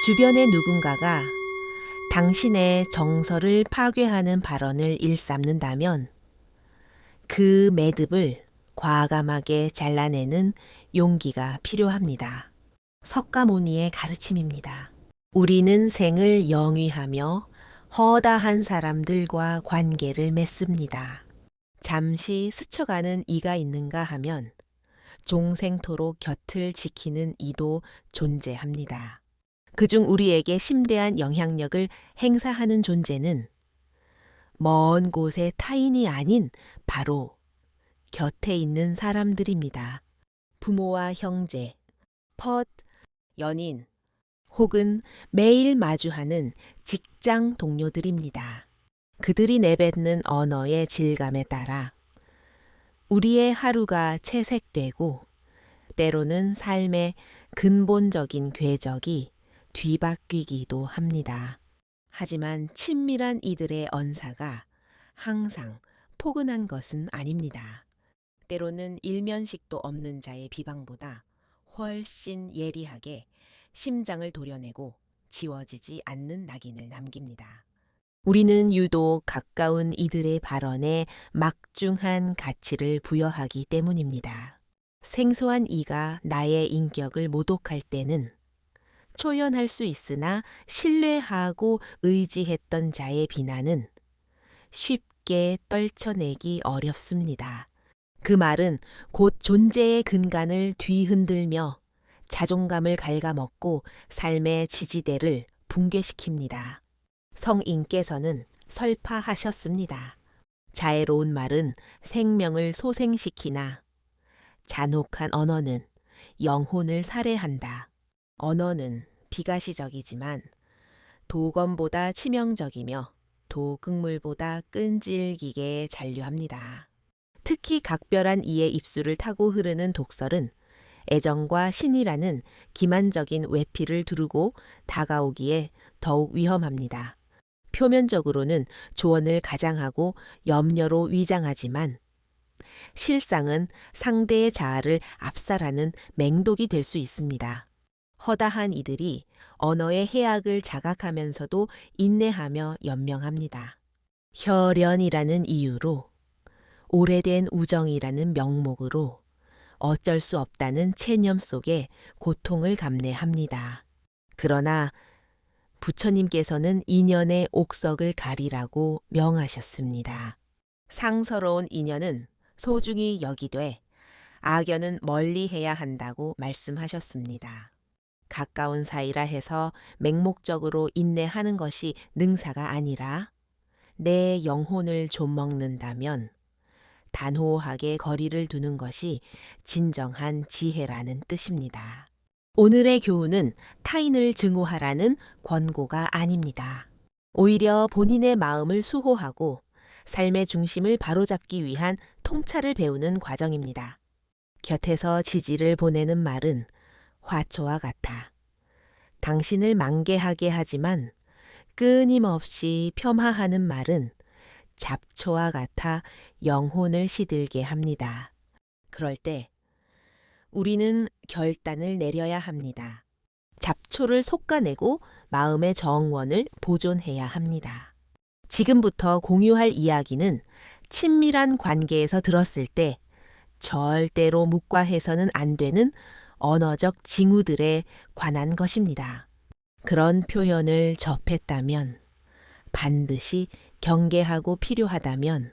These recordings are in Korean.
주변의 누군가가 당신의 정서를 파괴하는 발언을 일삼는다면 그 매듭을 과감하게 잘라내는 용기가 필요합니다. 석가모니의 가르침입니다. 우리는 생을 영위하며 허다한 사람들과 관계를 맺습니다. 잠시 스쳐가는 이가 있는가 하면 종생토록 곁을 지키는 이도 존재합니다. 그중 우리에게 심대한 영향력을 행사하는 존재는 먼 곳의 타인이 아닌 바로 곁에 있는 사람들입니다. 부모와 형제, 연인, 혹은 매일 마주하는 직장 동료들입니다. 그들이 내뱉는 언어의 질감에 따라 우리의 하루가 채색되고 때로는 삶의 근본적인 궤적이 뒤바뀌기도 합니다. 하지만 친밀한 이들의 언사가 항상 포근한 것은 아닙니다. 때로는 일면식도 없는 자의 비방보다 훨씬 예리하게 심장을 도려내고 지워지지 않는 낙인을 남깁니다. 우리는 유독 가까운 이들의 발언에 막중한 가치를 부여하기 때문입니다. 생소한 이가 나의 인격을 모독할 때는 초연할 수 있으나 신뢰하고 의지했던 자의 비난은 쉽게 떨쳐내기 어렵습니다. 그 말은 곧 존재의 근간을 뒤흔들며 자존감을 갉아먹고 삶의 지지대를 붕괴시킵니다. 성인께서는 설파하셨습니다. 자애로운 말은 생명을 소생시키나 잔혹한 언어는 영혼을 살해한다. 언어는 비가시적이지만 도검보다 치명적이며 도극물보다 끈질기게 잔류합니다. 특히 각별한 이의 입술을 타고 흐르는 독설은 애정과 신이라는 기만적인 외피를 두르고 다가오기에 더욱 위험합니다. 표면적으로는 조언을 가장하고 염려로 위장하지만 실상은 상대의 자아를 압살하는 맹독이 될 수 있습니다. 허다한 이들이 언어의 해악을 자각하면서도 인내하며 연명합니다. 혈연이라는 이유로, 오래된 우정이라는 명목으로 어쩔 수 없다는 체념 속에 고통을 감내합니다. 그러나 부처님께서는 인연의 옥석을 가리라고 명하셨습니다. 상서로운 인연은 소중히 여기되 악연은 멀리해야 한다고 말씀하셨습니다. 가까운 사이라 해서 맹목적으로 인내하는 것이 능사가 아니라 내 영혼을 좀먹는다면 단호하게 거리를 두는 것이 진정한 지혜라는 뜻입니다. 오늘의 교훈은 타인을 증오하라는 권고가 아닙니다. 오히려 본인의 마음을 수호하고 삶의 중심을 바로잡기 위한 통찰을 배우는 과정입니다. 곁에서 지지를 보내는 말은 화초와 같아 당신을 만개하게 하지만 끊임없이 폄하하는 말은 잡초와 같아 영혼을 시들게 합니다. 그럴 때 우리는 결단을 내려야 합니다. 잡초를 솎아내고 마음의 정원을 보존해야 합니다. 지금부터 공유할 이야기는 친밀한 관계에서 들었을 때 절대로 묵과해서는 안 되는 언어적 징후들에 관한 것입니다. 그런 표현을 접했다면, 반드시 경계하고 필요하다면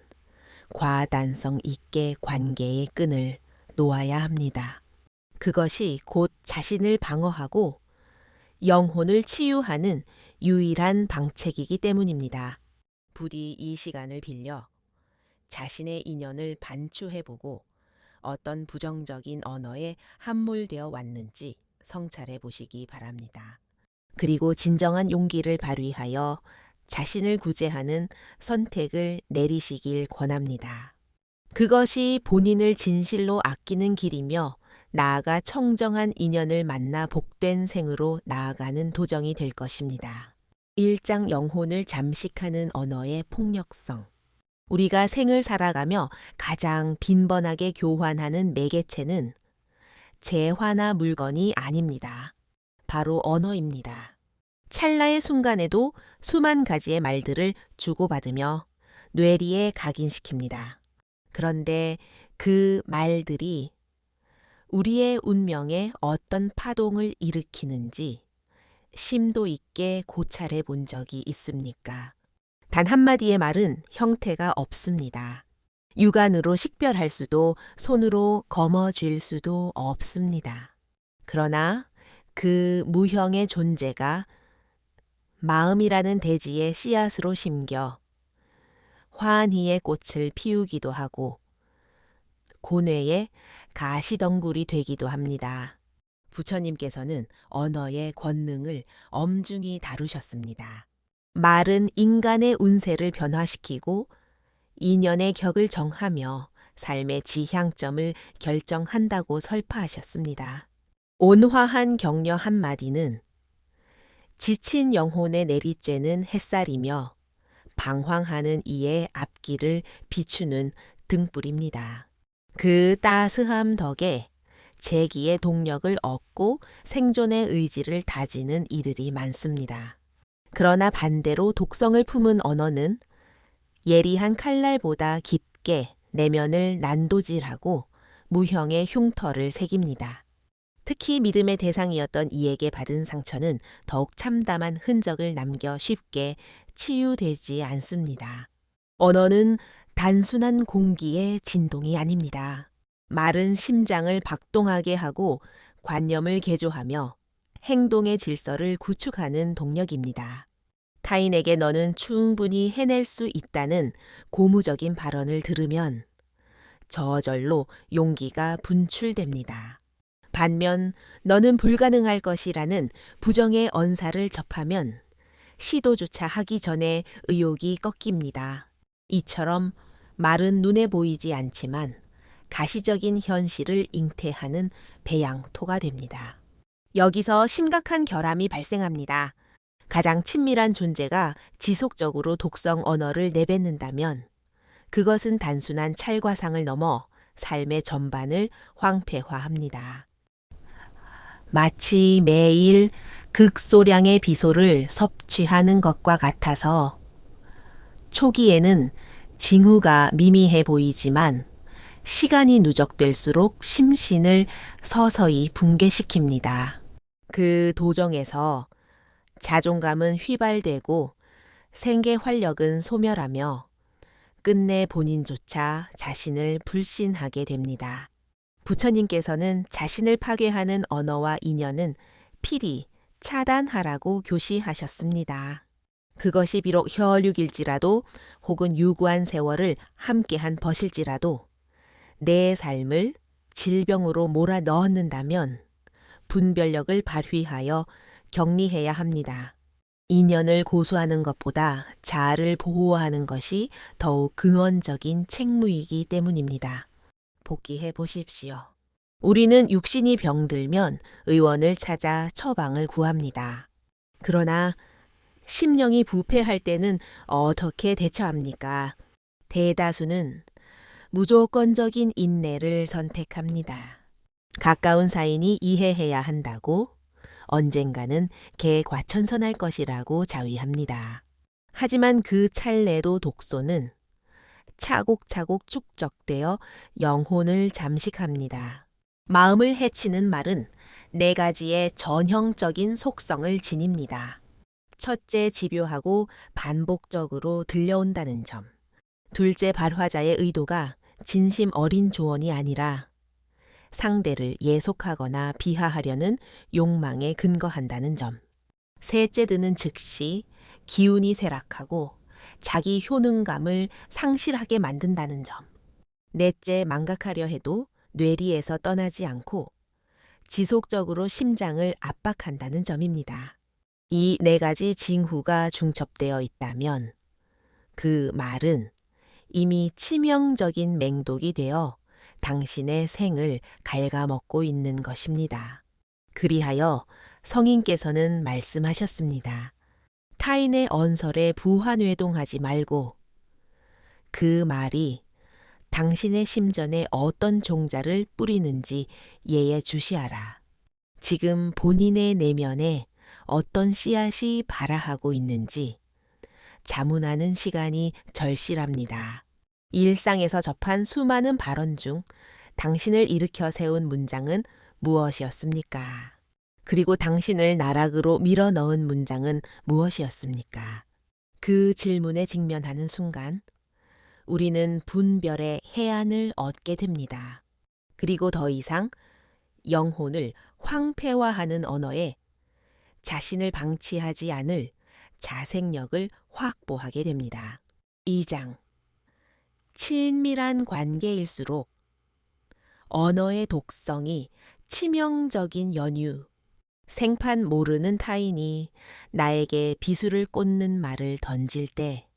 과단성 있게 관계의 끈을 놓아야 합니다. 그것이 곧 자신을 방어하고 영혼을 치유하는 유일한 방책이기 때문입니다. 부디 이 시간을 빌려 자신의 인연을 반추해보고 어떤 부정적인 언어에 함몰되어 왔는지 성찰해 보시기 바랍니다. 그리고 진정한 용기를 발휘하여 자신을 구제하는 선택을 내리시길 권합니다. 그것이 본인을 진실로 아끼는 길이며 나아가 청정한 인연을 만나 복된 생으로 나아가는 도정이 될 것입니다. 일장 영혼을 잠식하는 언어의 폭력성. 우리가 생을 살아가며 가장 빈번하게 교환하는 매개체는 재화나 물건이 아닙니다. 바로 언어입니다. 찰나의 순간에도 수만 가지의 말들을 주고받으며 뇌리에 각인시킵니다. 그런데 그 말들이 우리의 운명에 어떤 파동을 일으키는지 심도 있게 고찰해 본 적이 있습니까? 단 한마디의 말은 형태가 없습니다. 육안으로 식별할 수도 손으로 거머쥘 수도 없습니다. 그러나 그 무형의 존재가 마음이라는 대지의 씨앗으로 심겨 환희의 꽃을 피우기도 하고 고뇌의 가시덩굴이 되기도 합니다. 부처님께서는 언어의 권능을 엄중히 다루셨습니다. 말은 인간의 운세를 변화시키고 인연의 격을 정하며 삶의 지향점을 결정한다고 설파하셨습니다. 온화한 격려 한마디는 지친 영혼의 내리쬐는 햇살이며 방황하는 이의 앞길을 비추는 등불입니다. 그 따스함 덕에 재기의 동력을 얻고 생존의 의지를 다지는 이들이 많습니다. 그러나 반대로 독성을 품은 언어는 예리한 칼날보다 깊게 내면을 난도질하고 무형의 흉터를 새깁니다. 특히 믿음의 대상이었던 이에게 받은 상처는 더욱 참담한 흔적을 남겨 쉽게 치유되지 않습니다. 언어는 단순한 공기의 진동이 아닙니다. 말은 심장을 박동하게 하고 관념을 개조하며 행동의 질서를 구축하는 동력입니다. 타인에게 너는 충분히 해낼 수 있다는 고무적인 발언을 들으면 저절로 용기가 분출됩니다. 반면 너는 불가능할 것이라는 부정의 언사를 접하면 시도조차 하기 전에 의욕이 꺾입니다. 이처럼 말은 눈에 보이지 않지만 가시적인 현실을 잉태하는 배양토가 됩니다. 여기서 심각한 결함이 발생합니다. 가장 친밀한 존재가 지속적으로 독성 언어를 내뱉는다면 그것은 단순한 찰과상을 넘어 삶의 전반을 황폐화합니다. 마치 매일 극소량의 비소를 섭취하는 것과 같아서 초기에는 징후가 미미해 보이지만 시간이 누적될수록 심신을 서서히 붕괴시킵니다. 그 도정에서 자존감은 휘발되고 생계 활력은 소멸하며 끝내 본인조차 자신을 불신하게 됩니다. 부처님께서는 자신을 파괴하는 언어와 인연은 필히 차단하라고 교시하셨습니다. 그것이 비록 혈육일지라도 혹은 유구한 세월을 함께한 벗일지라도 내 삶을 질병으로 몰아 넣었는다면 분별력을 발휘하여 격리해야 합니다. 인연을 고수하는 것보다 자아를 보호하는 것이 더욱 근원적인 책무이기 때문입니다. 복기해 보십시오. 우리는 육신이 병들면 의원을 찾아 처방을 구합니다. 그러나 심령이 부패할 때는 어떻게 대처합니까? 대다수는 무조건적인 인내를 선택합니다. 가까운 사인이 이해해야 한다고 언젠가는 개과천선할 것이라고 자위합니다. 하지만 그 찰내도 독소는 차곡차곡 축적되어 영혼을 잠식합니다. 마음을 해치는 말은 4가지의 전형적인 속성을 지닙니다. 첫째, 집요하고 반복적으로 들려온다는 점. 둘째, 발화자의 의도가 진심 어린 조언이 아니라 상대를 예속하거나 비하하려는 욕망에 근거한다는 점. 셋째, 드는 즉시 기운이 쇠락하고 자기 효능감을 상실하게 만든다는 점. 넷째, 망각하려 해도 뇌리에서 떠나지 않고 지속적으로 심장을 압박한다는 점입니다. 이 4가지 징후가 중첩되어 있다면 그 말은 이미 치명적인 맹독이 되어 당신의 생을 갉아먹고 있는 것입니다. 그리하여 성인께서는 말씀하셨습니다. 타인의 언설에 부환회동하지 말고 그 말이 당신의 심전에 어떤 종자를 뿌리는지 예에 주시하라. 지금 본인의 내면에 어떤 씨앗이 발아하고 있는지 자문하는 시간이 절실합니다. 일상에서 접한 수많은 발언 중 당신을 일으켜 세운 문장은 무엇이었습니까? 그리고 당신을 나락으로 밀어 넣은 문장은 무엇이었습니까? 그 질문에 직면하는 순간 우리는 분별의 해안을 얻게 됩니다. 그리고 더 이상 영혼을 황폐화하는 언어에 자신을 방치하지 않을 자생력을 확보하게 됩니다. 2장. 친밀한 관계일수록 언어의 독성이 치명적인 연유. 생판 모르는 타인이 나에게 비수를 꽂는 말을 던질 때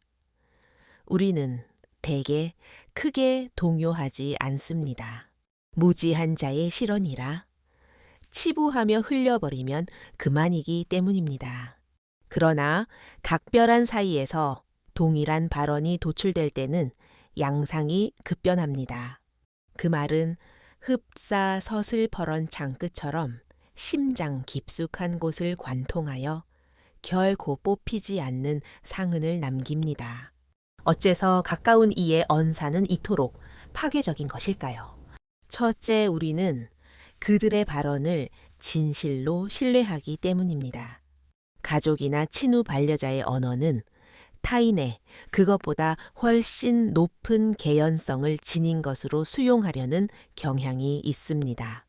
우리는 대개 크게 동요하지 않습니다. 무지한 자의 실언이라 치부하며 흘려버리면 그만이기 때문입니다. 그러나 각별한 사이에서 동일한 발언이 도출될 때는 양상이 급변합니다. 그 말은 흡사 서슬퍼런 창끝처럼 심장 깊숙한 곳을 관통하여 결코 뽑히지 않는 상흔을 남깁니다. 어째서 가까운 이의 언사는 이토록 파괴적인 것일까요? 첫째, 우리는 그들의 발언을 진실로 신뢰하기 때문입니다. 가족이나 친후 반려자의 언어는 타인의 그것보다 훨씬 높은 개연성을 지닌 것으로 수용하려는 경향이 있습니다.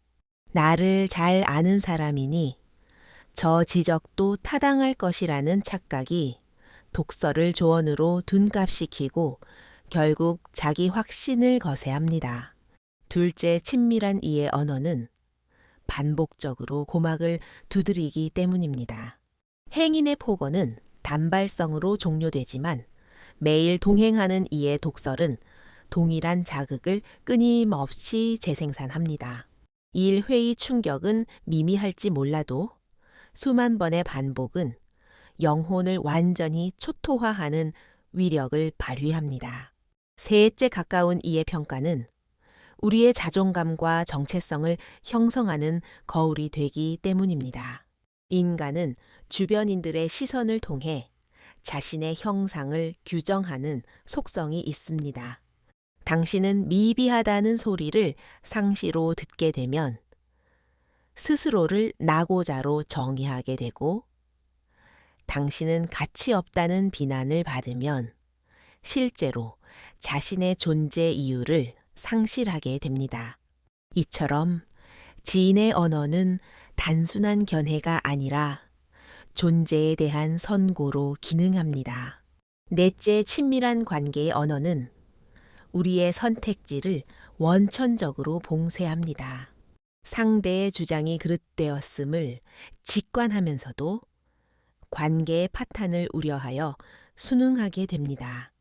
나를 잘 아는 사람이니 저 지적도 타당할 것이라는 착각이 독서를 조언으로 둔갑시키고 결국 자기 확신을 거세합니다. 둘째, 친밀한 이의 언어는 반복적으로 고막을 두드리기 때문입니다. 행인의 폭언은 단발성으로 종료되지만 매일 동행하는 이의 독설은 동일한 자극을 끊임없이 재생산합니다. 일회의 충격은 미미할지 몰라도 수만 번의 반복은 영혼을 완전히 초토화하는 위력을 발휘합니다. 셋째, 가까운 이의 평가는 우리의 자존감과 정체성을 형성하는 거울이 되기 때문입니다. 인간은 주변인들의 시선을 통해 자신의 형상을 규정하는 속성이 있습니다. 당신은 미비하다는 소리를 상시로 듣게 되면 스스로를 나고자로 정의하게 되고 당신은 가치 없다는 비난을 받으면 실제로 자신의 존재 이유를 상실하게 됩니다. 이처럼 지인의 언어는 단순한 견해가 아니라 존재에 대한 선고로 기능합니다. 넷째, 친밀한 관계의 언어는 우리의 선택지를 원천적으로 봉쇄합니다. 상대의 주장이 그릇되었음을 직관하면서도 관계의 파탄을 우려하여 순응하게 됩니다.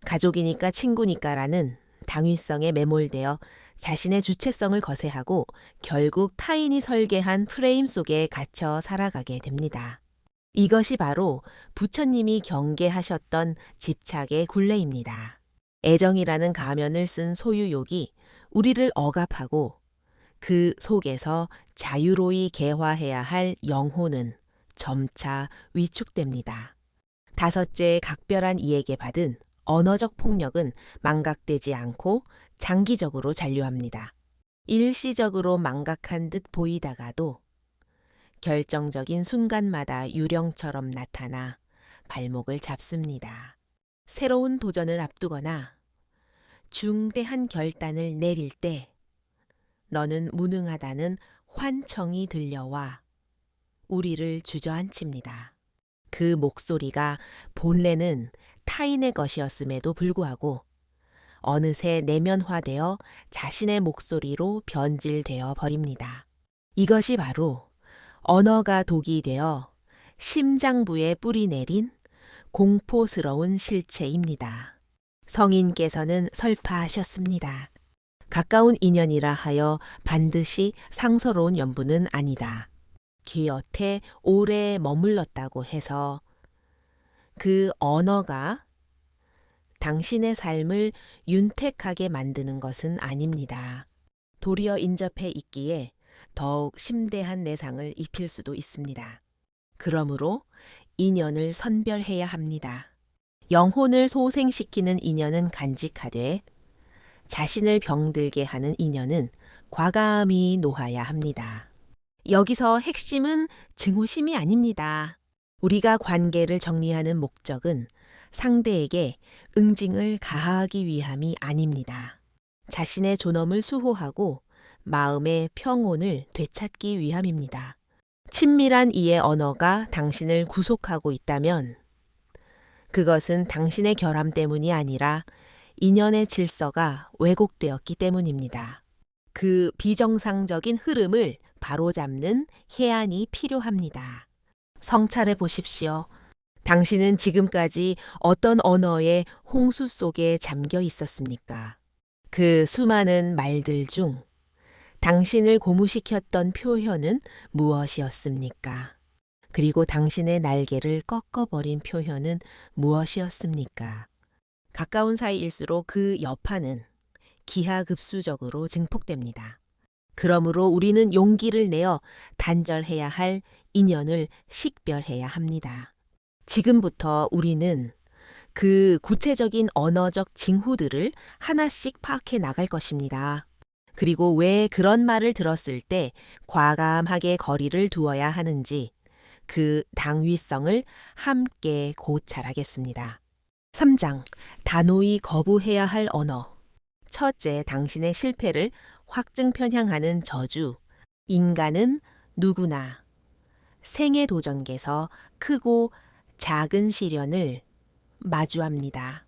가족이니까 친구니까라는 당위성에 매몰되어 자신의 주체성을 거세하고 결국 타인이 설계한 프레임 속에 갇혀 살아가게 됩니다. 이것이 바로 부처님이 경계하셨던 집착의 굴레입니다. 애정이라는 가면을 쓴 소유욕이 우리를 억압하고 그 속에서 자유로이 개화해야 할 영혼은 점차 위축됩니다. 다섯째, 각별한 이에게 받은 언어적 폭력은 망각되지 않고 장기적으로 잔류합니다. 일시적으로 망각한 듯 보이다가도 결정적인 순간마다 유령처럼 나타나 발목을 잡습니다. 새로운 도전을 앞두거나 중대한 결단을 내릴 때 너는 무능하다는 환청이 들려와 우리를 주저앉힙니다. 그 목소리가 본래는 타인의 것이었음에도 불구하고 어느새 내면화되어 자신의 목소리로 변질되어 버립니다. 이것이 바로 언어가 독이 되어 심장부에 뿌리 내린 공포스러운 실체입니다. 성인께서는 설파하셨습니다. 가까운 인연이라 하여 반드시 상서로운 연분은 아니다. 곁에 오래 머물렀다고 해서 그 언어가 당신의 삶을 윤택하게 만드는 것은 아닙니다. 도리어 인접해 있기에 더욱 심대한 내상을 입힐 수도 있습니다. 그러므로 인연을 선별해야 합니다. 영혼을 소생시키는 인연은 간직하되 자신을 병들게 하는 인연은 과감히 놓아야 합니다. 여기서 핵심은 증오심이 아닙니다. 우리가 관계를 정리하는 목적은 상대에게 응징을 가하기 위함이 아닙니다. 자신의 존엄을 수호하고 마음의 평온을 되찾기 위함입니다. 친밀한 이의 언어가 당신을 구속하고 있다면 그것은 당신의 결함 때문이 아니라 인연의 질서가 왜곡되었기 때문입니다. 그 비정상적인 흐름을 바로잡는 해안이 필요합니다. 성찰해 보십시오. 당신은 지금까지 어떤 언어의 홍수 속에 잠겨 있었습니까? 그 수많은 말들 중 당신을 고무시켰던 표현은 무엇이었습니까? 그리고 당신의 날개를 꺾어버린 표현은 무엇이었습니까? 가까운 사이일수록 그 여파는 기하급수적으로 증폭됩니다. 그러므로 우리는 용기를 내어 단절해야 할 인연을 식별해야 합니다. 지금부터 우리는 그 구체적인 언어적 징후들을 하나씩 파악해 나갈 것입니다. 그리고 왜 그런 말을 들었을 때 과감하게 거리를 두어야 하는지 그 당위성을 함께 고찰하겠습니다. 3장. 단호히 거부해야 할 언어. 첫째, 당신의 실패를 확증 편향하는 저주. 인간은 누구나 생애 도전계에서 크고 작은 시련을 마주합니다.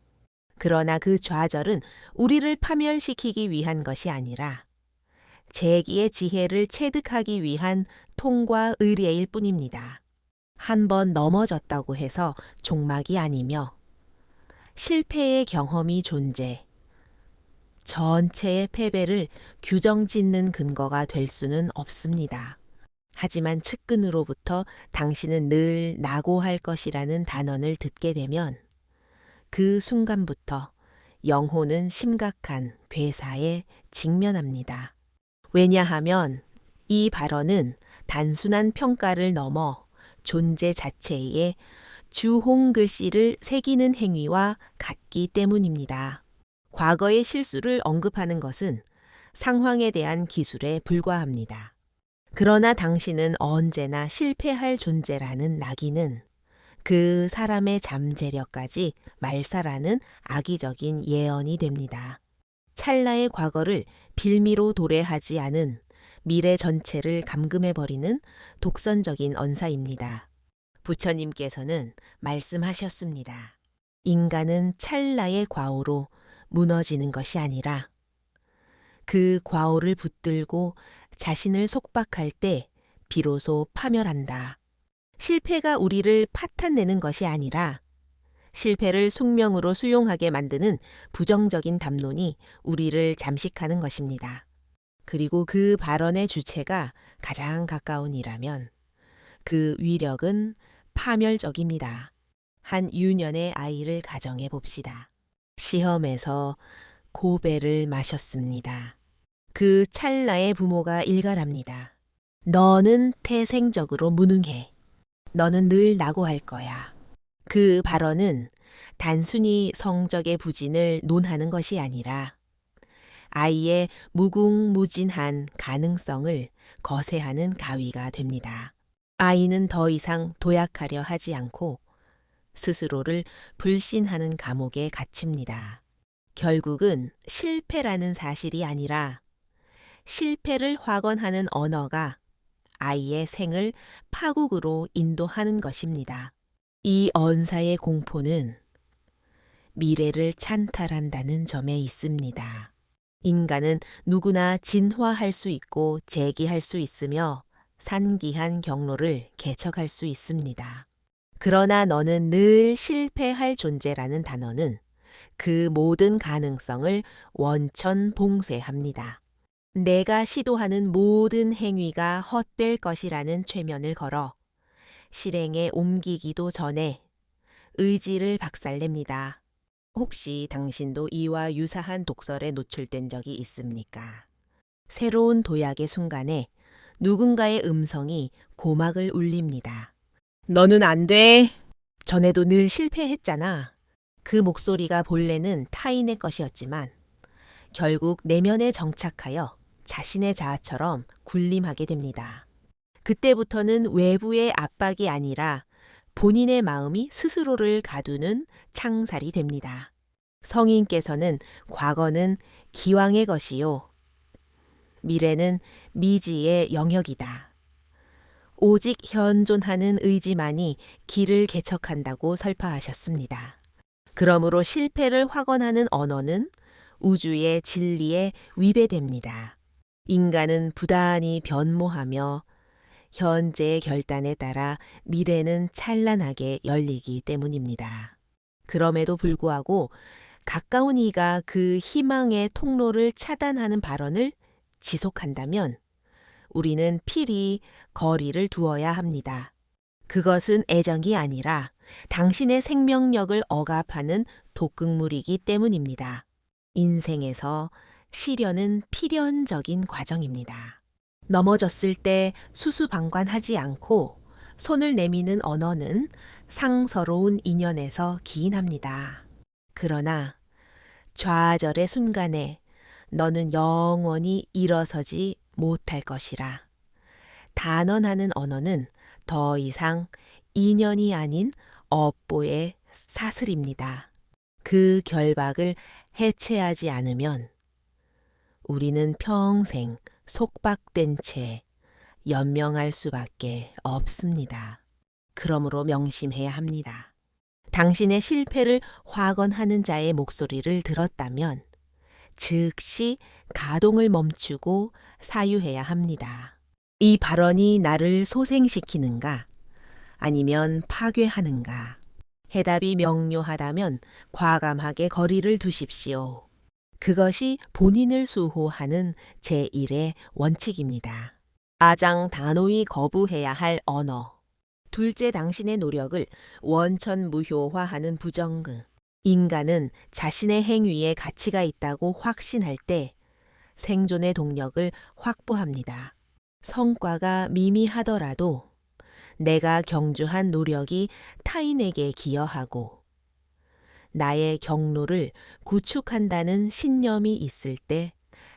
그러나 그 좌절은 우리를 파멸시키기 위한 것이 아니라 재기의 지혜를 체득하기 위한 통과 의례일 뿐입니다. 한 번 넘어졌다고 해서 종막이 아니며 실패의 경험이 존재, 전체의 패배를 규정짓는 근거가 될 수는 없습니다. 하지만 측근으로부터 당신은 늘 낙오할 것이라는 단언을 듣게 되면 그 순간부터 영혼은 심각한 괴사에 직면합니다. 왜냐하면 이 발언은 단순한 평가를 넘어 존재 자체에 주홍 글씨를 새기는 행위와 같기 때문입니다. 과거의 실수를 언급하는 것은 상황에 대한 기술에 불과합니다. 그러나 당신은 언제나 실패할 존재라는 낙인은 그 사람의 잠재력까지 말살하는 악의적인 예언이 됩니다. 찰나의 과거를 빌미로 도래하지 않은 미래 전체를 감금해버리는 독선적인 언사입니다. 부처님께서는 말씀하셨습니다. 인간은 찰나의 과오로 무너지는 것이 아니라 그 과오를 붙들고 자신을 속박할 때 비로소 파멸한다. 실패가 우리를 파탄내는 것이 아니라 실패를 숙명으로 수용하게 만드는 부정적인 담론이 우리를 잠식하는 것입니다. 그리고 그 발언의 주체가 가장 가까운 이라면 그 위력은 파멸적입니다. 한 유년의 아이를 가정해 봅시다. 시험에서 고배를 마셨습니다. 그 찰나의 부모가 일갈합니다. 너는 태생적으로 무능해. 너는 늘 낙오할 거야. 그 발언은 단순히 성적의 부진을 논하는 것이 아니라 아이의 무궁무진한 가능성을 거세하는 가위가 됩니다. 아이는 더 이상 도약하려 하지 않고 스스로를 불신하는 감옥에 갇힙니다. 결국은 실패라는 사실이 아니라 실패를 확언하는 언어가 아이의 생을 파국으로 인도하는 것입니다. 이 언사의 공포는 미래를 찬탈한다는 점에 있습니다. 인간은 누구나 진화할 수 있고 재기할 수 있으며 산기한 경로를 개척할 수 있습니다. 그러나 너는 늘 실패할 존재라는 단어는 그 모든 가능성을 원천 봉쇄합니다. 내가 시도하는 모든 행위가 헛될 것이라는 최면을 걸어 실행에 옮기기도 전에 의지를 박살냅니다. 혹시 당신도 이와 유사한 독설에 노출된 적이 있습니까? 새로운 도약의 순간에 누군가의 음성이 고막을 울립니다. 너는 안 돼. 전에도 늘 실패했잖아. 그 목소리가 본래는 타인의 것이었지만 결국 내면에 정착하여 자신의 자아처럼 군림하게 됩니다. 그때부터는 외부의 압박이 아니라 본인의 마음이 스스로를 가두는 창살이 됩니다. 성인께서는 과거는 기왕의 것이요. 미래는 미지의 영역이다. 오직 현존하는 의지만이 길을 개척한다고 설파하셨습니다. 그러므로 실패를 확언하는 언어는 우주의 진리에 위배됩니다. 인간은 부단히 변모하며 현재의 결단에 따라 미래는 찬란하게 열리기 때문입니다. 그럼에도 불구하고 가까운 이가 그 희망의 통로를 차단하는 발언을 지속한다면 우리는 필히 거리를 두어야 합니다. 그것은 애정이 아니라 당신의 생명력을 억압하는 독극물이기 때문입니다. 인생에서 시련은 필연적인 과정입니다. 넘어졌을 때 수수방관하지 않고 손을 내미는 언어는 상서로운 인연에서 기인합니다. 그러나 좌절의 순간에 너는 영원히 일어서지 못할 것이라. 단언하는 언어는 더 이상 인연이 아닌 업보의 사슬입니다. 그 결박을 해체하지 않으면 우리는 평생 속박된 채 연명할 수밖에 없습니다. 그러므로 명심해야 합니다. 당신의 실패를 확언하는 자의 목소리를 들었다면 즉시 가동을 멈추고 사유해야 합니다. 이 발언이 나를 소생시키는가? 아니면 파괴하는가? 해답이 명료하다면 과감하게 거리를 두십시오. 그것이 본인을 수호하는 제1의 원칙입니다. 아장단호히 거부해야 할 언어. 둘째, 당신의 노력을 원천무효화하는 부정극. 인간은 자신의 행위에 가치가 있다고 확신할 때 생존의 동력을 확보합니다. 성과가 미미하더라도 내가 경주한 노력이 타인에게 기여하고 나의 경로를 구축한다는 신념이 있을 때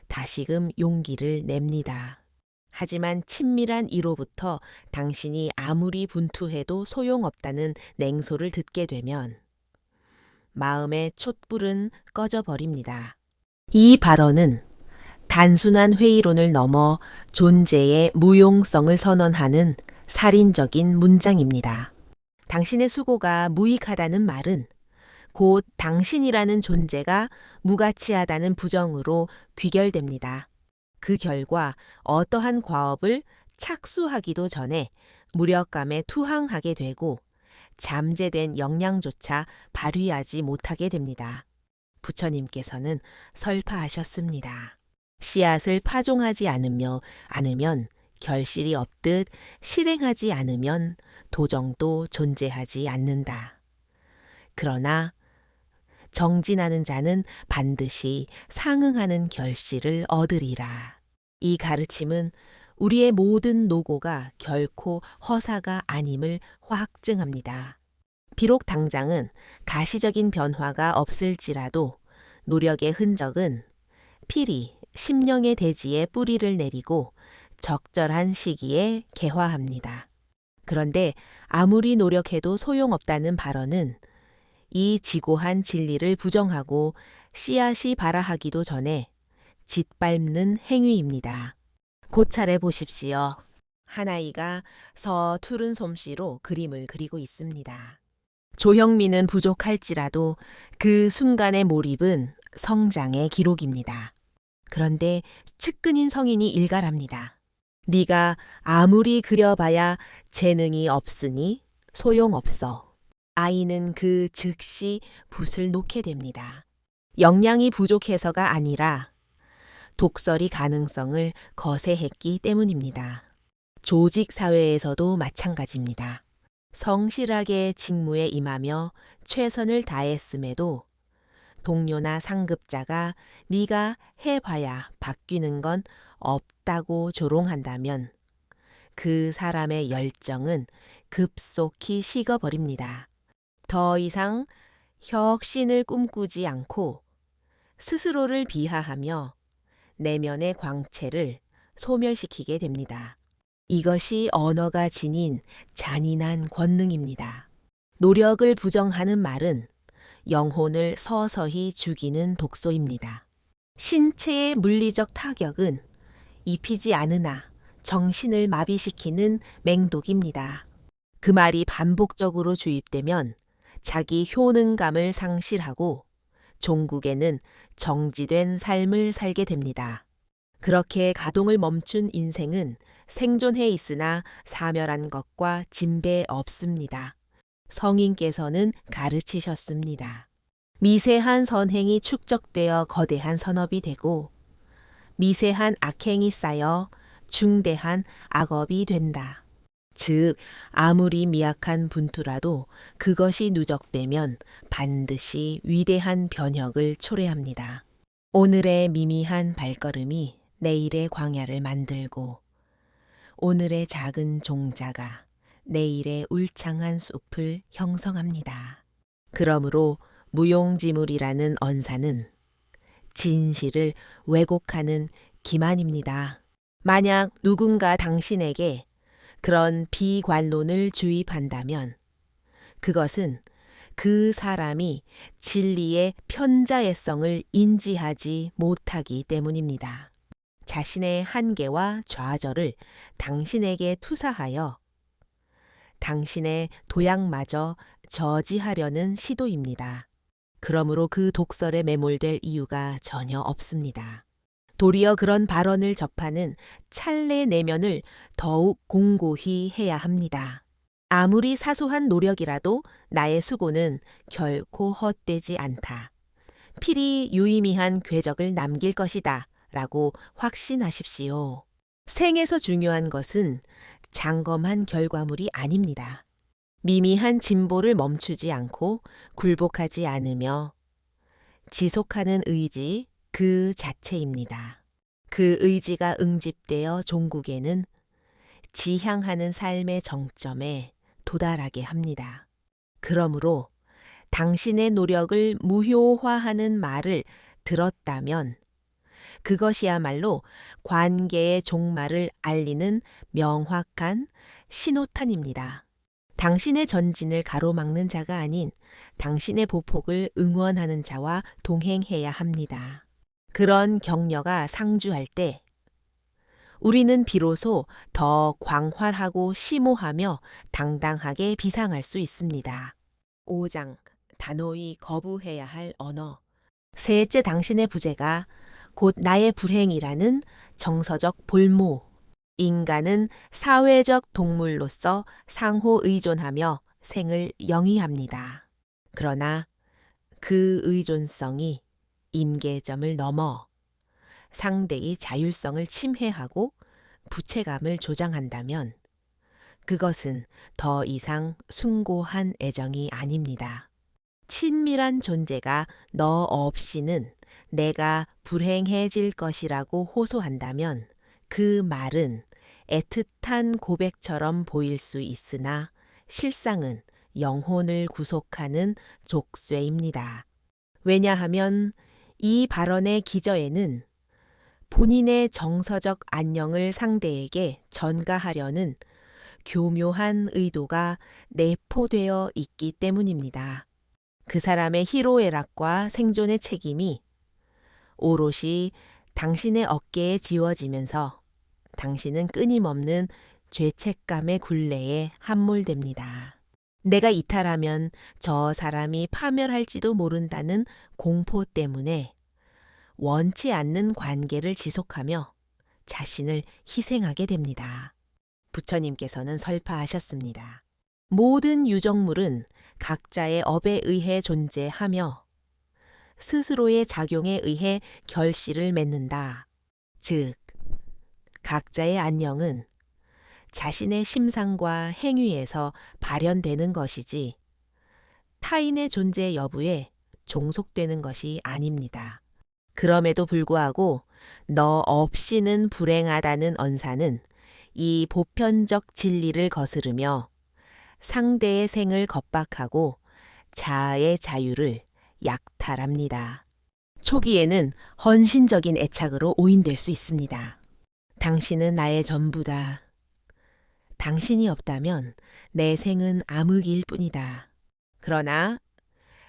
다시금 용기를 냅니다. 하지만 친밀한 이로부터 당신이 아무리 분투해도 소용없다는 냉소를 듣게 되면 마음의 촛불은 꺼져버립니다. 이 발언은 단순한 회의론을 넘어 존재의 무용성을 선언하는 살인적인 문장입니다. 당신의 수고가 무익하다는 말은 곧 당신이라는 존재가 무가치하다는 부정으로 귀결됩니다. 그 결과 어떠한 과업을 착수하기도 전에 무력감에 투항하게 되고 잠재된 역량조차 발휘하지 못하게 됩니다. 부처님께서는 설파하셨습니다. 씨앗을 파종하지 않으면 결실이 없듯 실행하지 않으면 도정도 존재하지 않는다. 그러나 정진하는 자는 반드시 상응하는 결실을 얻으리라. 이 가르침은 우리의 모든 노고가 결코 허사가 아님을 확증합니다. 비록 당장은 가시적인 변화가 없을지라도 노력의 흔적은 필히 심령의 대지에 뿌리를 내리고 적절한 시기에 개화합니다. 그런데 아무리 노력해도 소용없다는 발언은 이 지고한 진리를 부정하고 씨앗이 발아하기도 전에 짓밟는 행위입니다. 고찰해 보십시오. 한 아이가 서투른 솜씨로 그림을 그리고 있습니다. 조형미는 부족할지라도 그 순간의 몰입은 성장의 기록입니다. 그런데 측근인 성인이 일갈합니다. 네가 아무리 그려봐야 재능이 없으니 소용없어. 아이는 그 즉시 붓을 놓게 됩니다. 역량이 부족해서가 아니라 독설이 가능성을 거세했기 때문입니다. 조직 사회에서도 마찬가지입니다. 성실하게 직무에 임하며 최선을 다했음에도 동료나 상급자가 네가 해봐야 바뀌는 건 없다고 조롱한다면 그 사람의 열정은 급속히 식어버립니다. 더 이상 혁신을 꿈꾸지 않고 스스로를 비하하며 내면의 광채를 소멸시키게 됩니다. 이것이 언어가 지닌 잔인한 권능입니다. 노력을 부정하는 말은 영혼을 서서히 죽이는 독소입니다. 신체의 물리적 타격은 입히지 않으나 정신을 마비시키는 맹독입니다. 그 말이 반복적으로 주입되면 자기 효능감을 상실하고 종국에는 정지된 삶을 살게 됩니다. 그렇게 가동을 멈춘 인생은 생존해 있으나 사멸한 것과 진배 없습니다. 성인께서는 가르치셨습니다. 미세한 선행이 축적되어 거대한 선업이 되고 미세한 악행이 쌓여 중대한 악업이 된다. 즉 아무리 미약한 분투라도 그것이 누적되면 반드시 위대한 변혁을 초래합니다. 오늘의 미미한 발걸음이 내일의 광야를 만들고 오늘의 작은 종자가 내일의 울창한 숲을 형성합니다. 그러므로 무용지물이라는 언사는 진실을 왜곡하는 기만입니다. 만약 누군가 당신에게 그런 비관론을 주입한다면 그것은 그 사람이 진리의 편자애성을 인지하지 못하기 때문입니다. 자신의 한계와 좌절을 당신에게 투사하여 당신의 도약마저 저지하려는 시도입니다. 그러므로 그 독설에 매몰될 이유가 전혀 없습니다. 도리어 그런 발언을 접하는 찰내 내면을 더욱 공고히 해야 합니다. 아무리 사소한 노력이라도 나의 수고는 결코 헛되지 않다. 필히 유의미한 궤적을 남길 것이다 라고 확신하십시오. 생에서 중요한 것은 장검한 결과물이 아닙니다. 미미한 진보를 멈추지 않고 굴복하지 않으며 지속하는 의지 그 자체입니다. 그 의지가 응집되어 종국에는 지향하는 삶의 정점에 도달하게 합니다. 그러므로 당신의 노력을 무효화하는 말을 들었다면 그것이야말로 관계의 종말을 알리는 명확한 신호탄입니다. 당신의 전진을 가로막는 자가 아닌 당신의 보폭을 응원하는 자와 동행해야 합니다. 그런 격려가 상주할 때 우리는 비로소 더 광활하고 심오하며 당당하게 비상할 수 있습니다. 5장 단호히 거부해야 할 언어. 셋째, 당신의 부재가 곧 나의 불행이라는 정서적 볼모. 인간은 사회적 동물로서 상호 의존하며 생을 영위합니다. 그러나 그 의존성이 임계점을 넘어 상대의 자율성을 침해하고 부채감을 조장한다면 그것은 더 이상 숭고한 애정이 아닙니다. 친밀한 존재가 너 없이는 내가 불행해질 것이라고 호소한다면 그 말은 애틋한 고백처럼 보일 수 있으나 실상은 영혼을 구속하는 족쇄입니다. 왜냐하면 이 발언의 기저에는 본인의 정서적 안녕을 상대에게 전가하려는 교묘한 의도가 내포되어 있기 때문입니다. 그 사람의 희로애락과 생존의 책임이 오롯이 당신의 어깨에 지워지면서 당신은 끊임없는 죄책감의 굴레에 함몰됩니다. 내가 이탈하면 저 사람이 파멸할지도 모른다는 공포 때문에 원치 않는 관계를 지속하며 자신을 희생하게 됩니다. 부처님께서는 설파하셨습니다. 모든 유정물은 각자의 업에 의해 존재하며 스스로의 작용에 의해 결실을 맺는다. 즉, 각자의 안녕은 자신의 심상과 행위에서 발현되는 것이지 타인의 존재 여부에 종속되는 것이 아닙니다. 그럼에도 불구하고 너 없이는 불행하다는 언사는 이 보편적 진리를 거스르며 상대의 생을 겁박하고 자아의 자유를 약탈합니다. 초기에는 헌신적인 애착으로 오인될 수 있습니다. 당신은 나의 전부다. 당신이 없다면 내 생은 암흑일 뿐이다. 그러나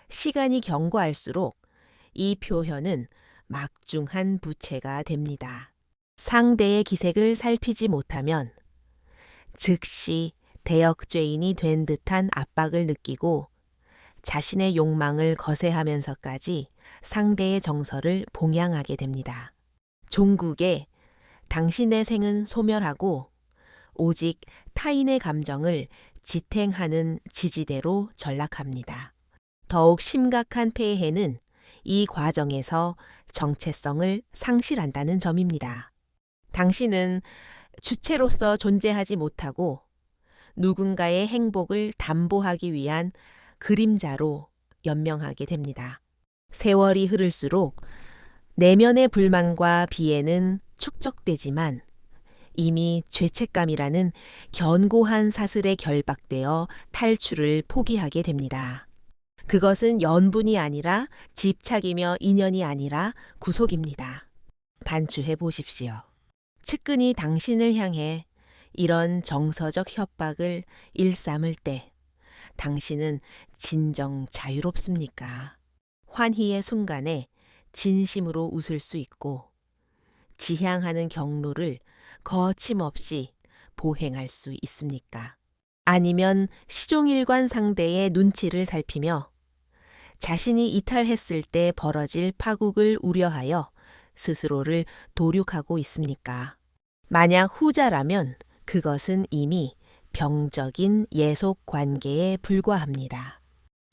시간이 경과할수록 이 표현은 막중한 부채가 됩니다. 상대의 기색을 살피지 못하면 즉시 대역죄인이 된 듯한 압박을 느끼고 자신의 욕망을 거세하면서까지 상대의 정서를 봉양하게 됩니다. 종국에 당신의 생은 소멸하고 오직 타인의 감정을 지탱하는 지지대로 전락합니다. 더욱 심각한 폐해는 이 과정에서 정체성을 상실한다는 점입니다. 당신은 주체로서 존재하지 못하고 누군가의 행복을 담보하기 위한 그림자로 연명하게 됩니다. 세월이 흐를수록 내면의 불만과 비애는 축적되지만 이미 죄책감이라는 견고한 사슬에 결박되어 탈출을 포기하게 됩니다. 그것은 연분이 아니라 집착이며 인연이 아니라 구속입니다. 반추해 보십시오. 측근이 당신을 향해 이런 정서적 협박을 일삼을 때 당신은 진정 자유롭습니까? 환희의 순간에 진심으로 웃을 수 있고 지향하는 경로를 거침없이 보행할 수 있습니까? 아니면 시종일관 상대의 눈치를 살피며 자신이 이탈했을 때 벌어질 파국을 우려하여 스스로를 도륙하고 있습니까? 만약 후자라면 그것은 이미 병적인 예속 관계에 불과합니다.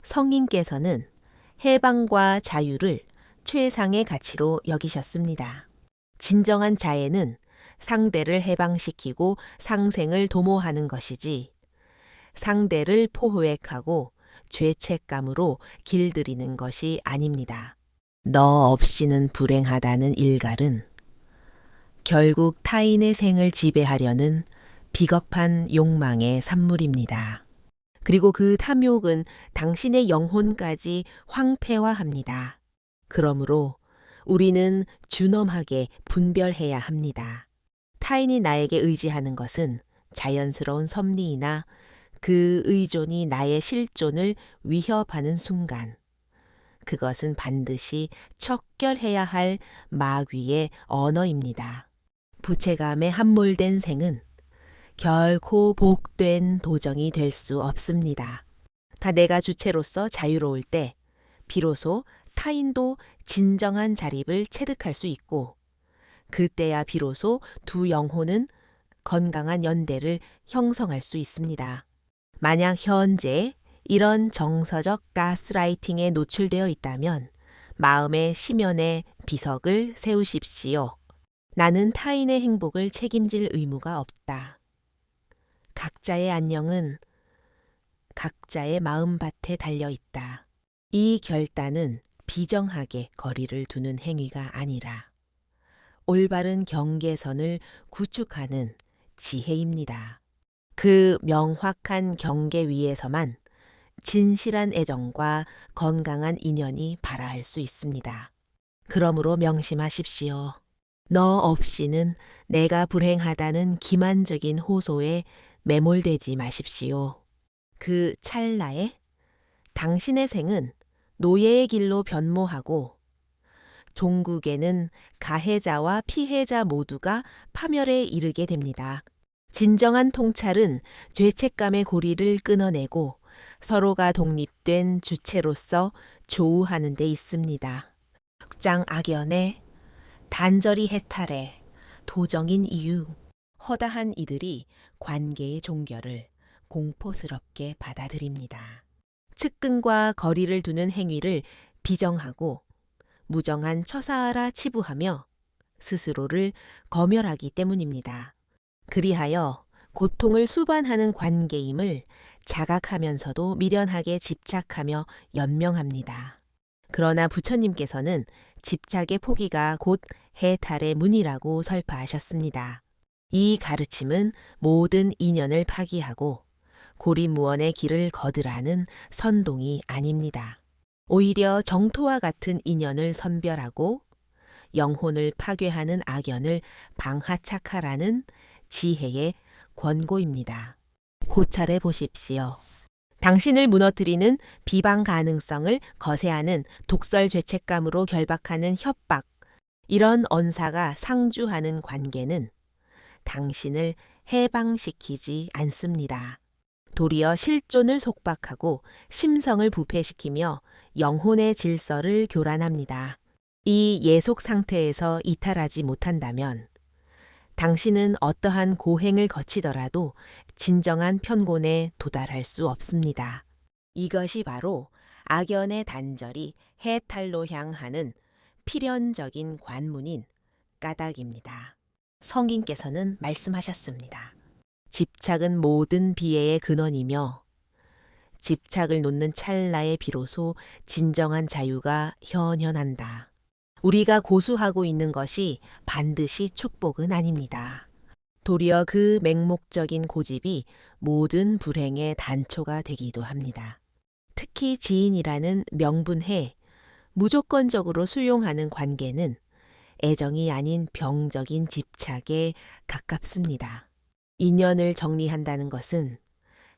성인께서는 해방과 자유를 최상의 가치로 여기셨습니다. 진정한 자애는 상대를 해방시키고 상생을 도모하는 것이지 상대를 포획하고 죄책감으로 길들이는 것이 아닙니다. 너 없이는 불행하다는 일갈은 결국 타인의 생을 지배하려는 비겁한 욕망의 산물입니다. 그리고 그 탐욕은 당신의 영혼까지 황폐화합니다. 그러므로 우리는 준엄하게 분별해야 합니다. 타인이 나에게 의지하는 것은 자연스러운 섭리이나 그 의존이 나의 실존을 위협하는 순간 그것은 반드시 척결해야 할 마귀의 언어입니다. 부채감에 함몰된 생은 결코 복된 도정이 될 수 없습니다. 다 내가 주체로서 자유로울 때 비로소 타인도 진정한 자립을 체득할 수 있고 그때야 비로소 두 영혼은 건강한 연대를 형성할 수 있습니다. 만약 현재 이런 정서적 가스라이팅에 노출되어 있다면 마음의 심연에 비석을 세우십시오. 나는 타인의 행복을 책임질 의무가 없다. 각자의 안녕은 각자의 마음밭에 달려 있다. 이 결단은 비정하게 거리를 두는 행위가 아니라 올바른 경계선을 구축하는 지혜입니다. 그 명확한 경계 위에서만 진실한 애정과 건강한 인연이 발화할 수 있습니다. 그러므로 명심하십시오. 너 없이는 내가 불행하다는 기만적인 호소에 매몰되지 마십시오. 그 찰나에 당신의 생은 노예의 길로 변모하고 종국에는 가해자와 피해자 모두가 파멸에 이르게 됩니다. 진정한 통찰은 죄책감의 고리를 끊어내고 서로가 독립된 주체로서 조우하는 데 있습니다. 극장 악연의 단절이 해탈해 도정인 이유. 허다한 이들이 관계의 종결을 공포스럽게 받아들입니다. 측근과 거리를 두는 행위를 비정하고 무정한 처사하라 치부하며 스스로를 검열하기 때문입니다. 그리하여 고통을 수반하는 관계임을 자각하면서도 미련하게 집착하며 연명합니다. 그러나 부처님께서는 집착의 포기가 곧 해탈의 문이라고 설파하셨습니다. 이 가르침은 모든 인연을 파기하고 고리무원의 길을 거두라는 선동이 아닙니다. 오히려 정토와 같은 인연을 선별하고 영혼을 파괴하는 악연을 방하착하라는 지혜의 권고입니다. 고찰해 보십시오. 당신을 무너뜨리는 비방 가능성을 거세하는 독설 죄책감으로 결박하는 협박, 이런 언사가 상주하는 관계는 당신을 해방시키지 않습니다. 도리어 실존을 속박하고 심성을 부패시키며 영혼의 질서를 교란합니다. 이 예속 상태에서 이탈하지 못한다면 당신은 어떠한 고행을 거치더라도 진정한 편곤에 도달할 수 없습니다. 이것이 바로 악연의 단절이 해탈로 향하는 필연적인 관문인 까닭입니다. 성인께서는 말씀하셨습니다. 집착은 모든 비애의 근원이며 집착을 놓는 찰나에 비로소 진정한 자유가 현현한다. 우리가 고수하고 있는 것이 반드시 축복은 아닙니다. 도리어 그 맹목적인 고집이 모든 불행의 단초가 되기도 합니다. 특히 지인이라는 명분해 무조건적으로 수용하는 관계는 애정이 아닌 병적인 집착에 가깝습니다. 인연을 정리한다는 것은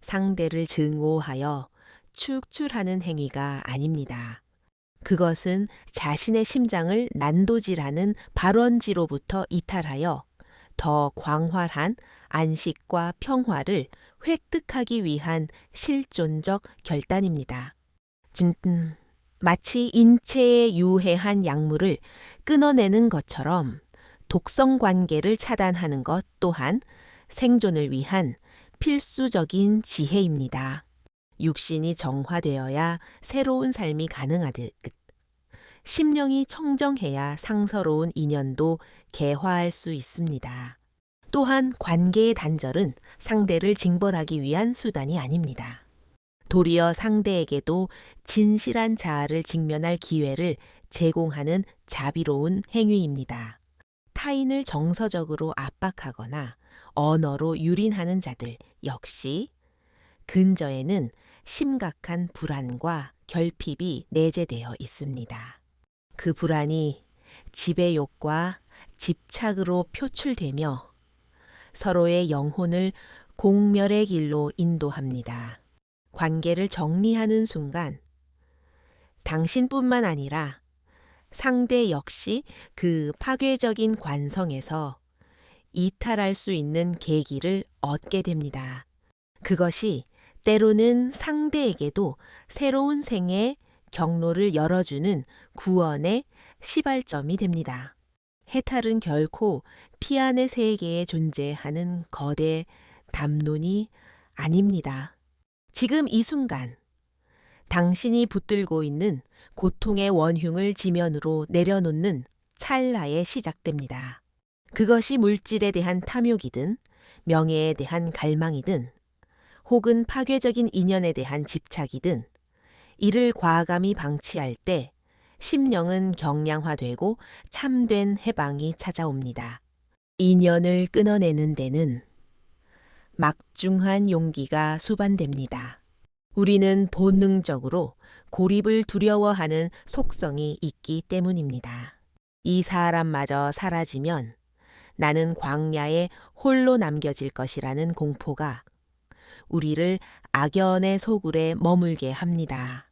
상대를 증오하여 축출하는 행위가 아닙니다. 그것은 자신의 심장을 난도질하는 발원지로부터 이탈하여 더 광활한 안식과 평화를 획득하기 위한 실존적 결단입니다. 마치 인체에 유해한 약물을 끊어내는 것처럼 독성 관계를 차단하는 것 또한 생존을 위한 필수적인 지혜입니다. 육신이 정화되어야 새로운 삶이 가능하듯 심령이 청정해야 상서로운 인연도 개화할 수 있습니다. 또한 관계의 단절은 상대를 징벌하기 위한 수단이 아닙니다. 도리어 상대에게도 진실한 자아를 직면할 기회를 제공하는 자비로운 행위입니다. 타인을 정서적으로 압박하거나 언어로 유린하는 자들 역시 근저에는 심각한 불안과 결핍이 내재되어 있습니다. 그 불안이 지배욕과 집착으로 표출되며 서로의 영혼을 공멸의 길로 인도합니다. 관계를 정리하는 순간 당신뿐만 아니라 상대 역시 그 파괴적인 관성에서 이탈할 수 있는 계기를 얻게 됩니다. 그것이 때로는 상대에게도 새로운 생의 경로를 열어주는 구원의 시발점이 됩니다. 해탈은 결코 피안의 세계에 존재하는 거대 담론이 아닙니다. 지금 이 순간 당신이 붙들고 있는 고통의 원흉을 지면으로 내려놓는 찰나에 시작됩니다. 그것이 물질에 대한 탐욕이든 명예에 대한 갈망이든 혹은 파괴적인 인연에 대한 집착이든 이를 과감히 방치할 때 심령은 경량화되고 참된 해방이 찾아옵니다. 인연을 끊어내는 데는 막중한 용기가 수반됩니다. 우리는 본능적으로 고립을 두려워하는 속성이 있기 때문입니다. 이 사람마저 사라지면 나는 광야에 홀로 남겨질 것이라는 공포가 우리를 악연의 소굴에 머물게 합니다.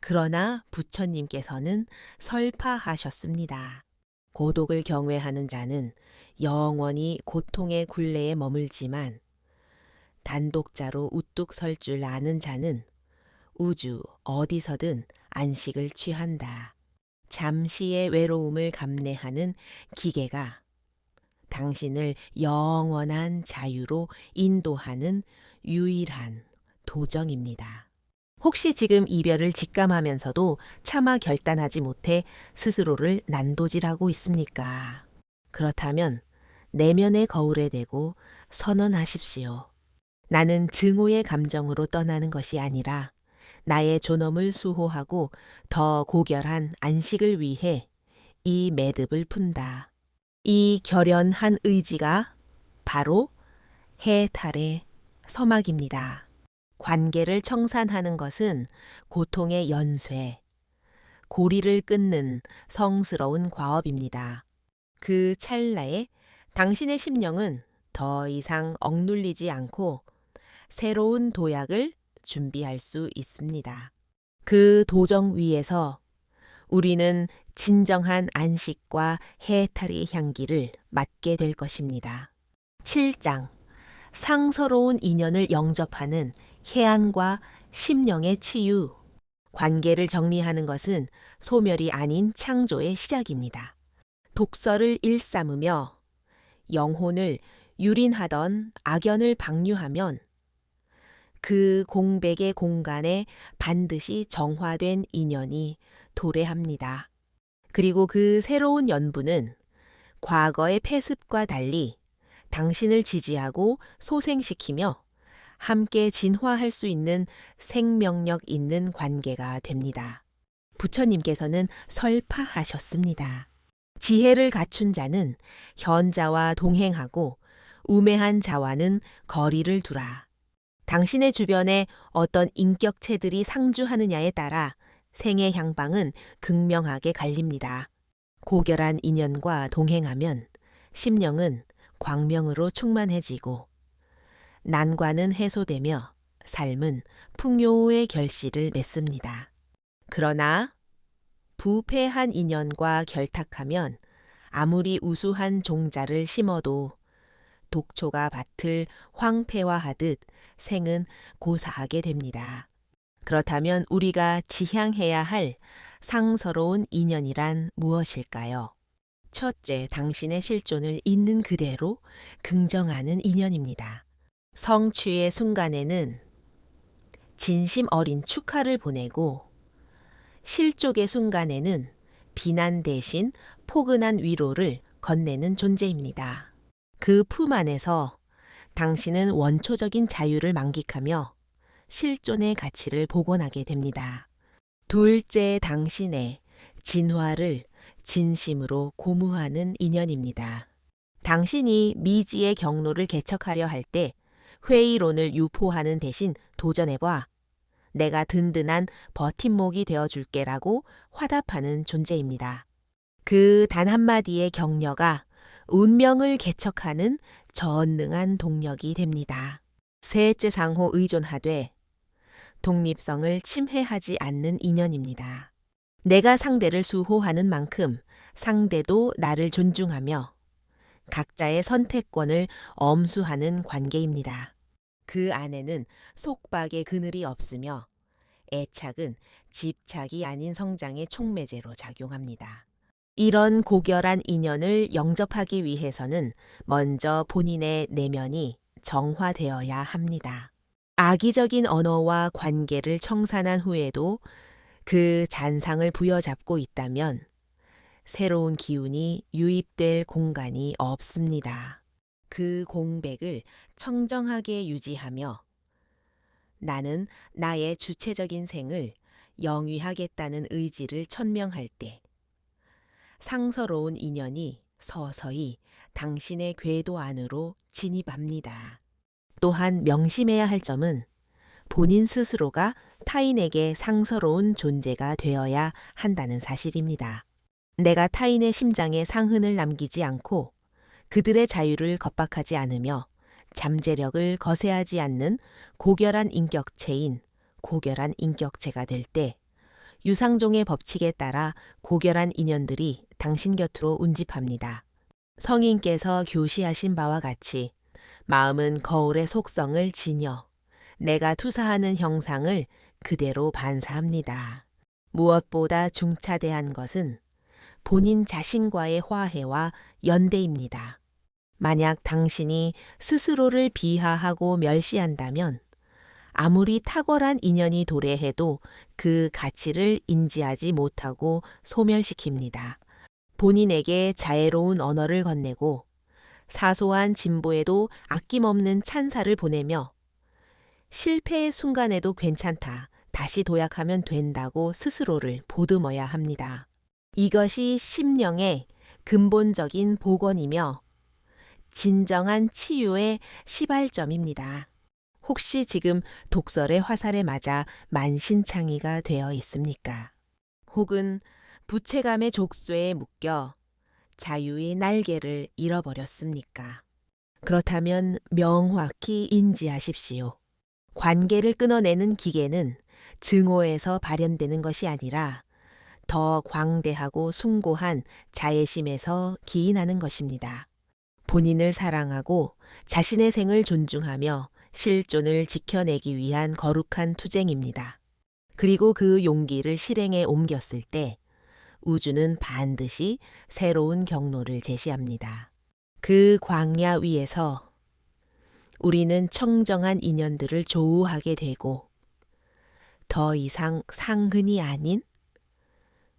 그러나 부처님께서는 설파하셨습니다. 고독을 경외하는 자는 영원히 고통의 굴레에 머물지만 단독자로 우뚝 설 줄 아는 자는 우주 어디서든 안식을 취한다. 잠시의 외로움을 감내하는 기계가 당신을 영원한 자유로 인도하는 유일한 도정입니다. 혹시 지금 이별을 직감하면서도 차마 결단하지 못해 스스로를 난도질하고 있습니까? 그렇다면 내면의 거울에 대고 선언하십시오. 나는 증오의 감정으로 떠나는 것이 아니라 나의 존엄을 수호하고 더 고결한 안식을 위해 이 매듭을 푼다. 이 결연한 의지가 바로 해탈의 서막입니다. 관계를 청산하는 것은 고통의 연쇄, 고리를 끊는 성스러운 과업입니다. 그 찰나에 당신의 심령은 더 이상 억눌리지 않고 새로운 도약을 준비할 수 있습니다. 그 도정 위에서 우리는 진정한 안식과 해탈의 향기를 맡게 될 것입니다. 7장 상서로운 인연을 영접하는 해안과 심령의 치유. 관계를 정리하는 것은 소멸이 아닌 창조의 시작입니다. 독서를 일삼으며 영혼을 유린하던 악연을 방류하면 그 공백의 공간에 반드시 정화된 인연이 도래합니다. 그리고 그 새로운 연분은 과거의 폐습과 달리 당신을 지지하고 소생시키며 함께 진화할 수 있는 생명력 있는 관계가 됩니다. 부처님께서는 설파하셨습니다. 지혜를 갖춘 자는 현자와 동행하고 우매한 자와는 거리를 두라. 당신의 주변에 어떤 인격체들이 상주하느냐에 따라 생의 향방은 극명하게 갈립니다. 고결한 인연과 동행하면 심령은 광명으로 충만해지고 난관은 해소되며 삶은 풍요의 결실을 맺습니다. 그러나 부패한 인연과 결탁하면 아무리 우수한 종자를 심어도 독초가 밭을 황폐화하듯 생은 고사하게 됩니다. 그렇다면 우리가 지향해야 할 상서로운 인연이란 무엇일까요? 첫째, 당신의 실존을 있는 그대로 긍정하는 인연입니다. 성취의 순간에는 진심 어린 축하를 보내고 실족의 순간에는 비난 대신 포근한 위로를 건네는 존재입니다. 그 품 안에서 당신은 원초적인 자유를 만끽하며 실존의 가치를 복원하게 됩니다. 둘째, 당신의 진화를 진심으로 고무하는 인연입니다. 당신이 미지의 경로를 개척하려 할 때 회의론을 유포하는 대신 도전해봐. 내가 든든한 버팀목이 되어줄게라고 화답하는 존재입니다. 그 단 한마디의 격려가 운명을 개척하는 전능한 동력이 됩니다. 셋째, 상호 의존하되 독립성을 침해하지 않는 인연입니다. 내가 상대를 수호하는 만큼 상대도 나를 존중하며 각자의 선택권을 엄수하는 관계입니다. 그 안에는 속박의 그늘이 없으며 애착은 집착이 아닌 성장의 촉매제로 작용합니다. 이런 고결한 인연을 영접하기 위해서는 먼저 본인의 내면이 정화되어야 합니다. 악의적인 언어와 관계를 청산한 후에도 그 잔상을 부여잡고 있다면 새로운 기운이 유입될 공간이 없습니다. 그 공백을 청정하게 유지하며 나는 나의 주체적인 생을 영위하겠다는 의지를 천명할 때 상서로운 인연이 서서히 당신의 궤도 안으로 진입합니다. 또한 명심해야 할 점은 본인 스스로가 타인에게 상서로운 존재가 되어야 한다는 사실입니다. 내가 타인의 심장에 상흔을 남기지 않고 그들의 자유를 겁박하지 않으며 잠재력을 거세하지 않는 고결한 인격체인 고결한 인격체가 될 때 유상종의 법칙에 따라 고결한 인연들이 당신 곁으로 운집합니다. 성인께서 교시하신 바와 같이 마음은 거울의 속성을 지녀 내가 투사하는 형상을 그대로 반사합니다. 무엇보다 중차대한 것은 본인 자신과의 화해와 연대입니다. 만약 당신이 스스로를 비하하고 멸시한다면 아무리 탁월한 인연이 도래해도 그 가치를 인지하지 못하고 소멸시킵니다. 본인에게 자애로운 언어를 건네고 사소한 진보에도 아낌없는 찬사를 보내며 실패의 순간에도 괜찮다, 다시 도약하면 된다고 스스로를 보듬어야 합니다. 이것이 심령의 근본적인 복원이며 진정한 치유의 시발점입니다. 혹시 지금 독설의 화살에 맞아 만신창이가 되어 있습니까? 혹은 부채감의 족쇄에 묶여 자유의 날개를 잃어버렸습니까? 그렇다면 명확히 인지하십시오. 관계를 끊어내는 기계는 증오에서 발현되는 것이 아니라 더 광대하고 숭고한 자애심에서 기인하는 것입니다. 본인을 사랑하고 자신의 생을 존중하며 실존을 지켜내기 위한 거룩한 투쟁입니다. 그리고 그 용기를 실행에 옮겼을 때 우주는 반드시 새로운 경로를 제시합니다. 그 광야 위에서 우리는 청정한 인연들을 조우하게 되고 더 이상 상흔이 아닌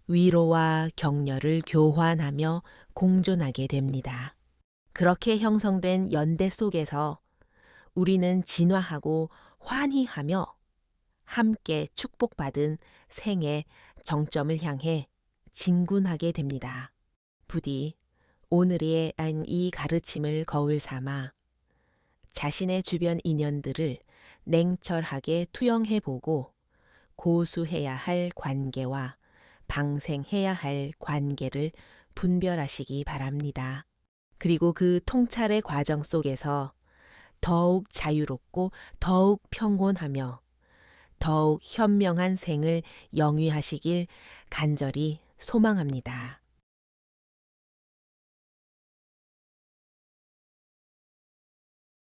위로와 격려를 교환하며 공존하게 됩니다. 그렇게 형성된 연대 속에서 우리는 진화하고 환희하며 함께 축복받은 생의 정점을 향해 진군하게 됩니다. 부디 오늘의 이 가르침을 거울 삼아 자신의 주변 인연들을 냉철하게 투영해보고 고수해야 할 관계와 방생해야 할 관계를 분별하시기 바랍니다. 그리고 그 통찰의 과정 속에서 더욱 자유롭고 더욱 평온하며 더욱 현명한 생을 영위하시길 간절히 소망합니다.